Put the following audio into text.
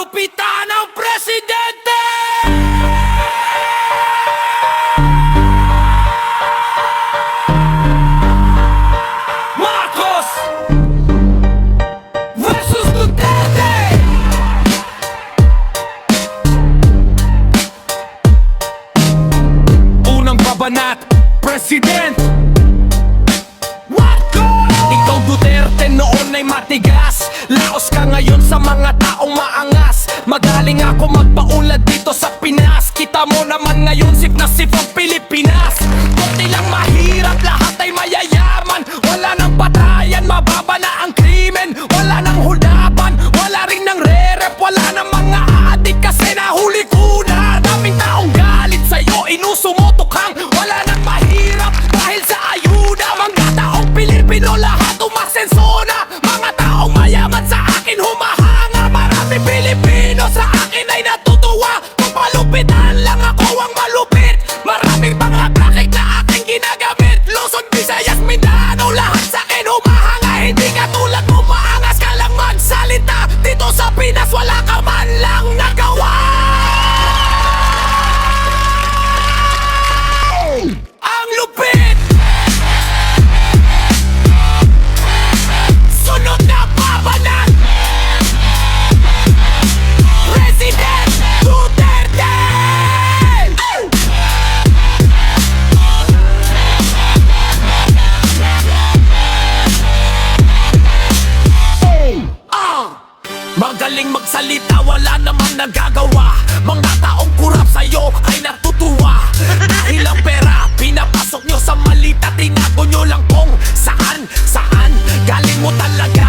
kalupitan ng presidente! Marcos versus Duterte! Unang babanat, President ikaw Duterte noon ay matigas, laos ka ngayon sa mga taong maangas. Magaling ako magpaunlad dito sa Pinas. Kita mo naman ngayon sip na sip ang Pilipinas. Kunti lang mahirap, lahat ay mayayaman. Wala nang patayan, mababa na ang krimen. Wala nang huldapan, wala rin nang re-rep. Wala nang mga adik kasi nahuli ko na. Daming taong galit sa'yo, inusumutukhang. Wala nang mahirap dahil sa ayuda. Mga taong Pilipino lahat umasensona. Mga taong mayaman sa akin humahanga. Marami Pilipino sa akin ay natutuwa. Kung malupitan lang ako ang malupit. Maraming mga praktik na aking ginagamit. Luzon, Visayas, Mindanao, lahat sa akin humahanga. Hindi katulad mo, maangas ka lang magsalita. Dito sa Pinas wala ka man lang nagawa. Ang lupit! Sunod na babanat, President Duterte! Magaling magsalita, wala namang nagagawa. Mga taong kurap sa'yo ay natutuwa. Dahil ang pera, pinapasok nyo sa malita. Tinago nyo lang kung saan galing mo talaga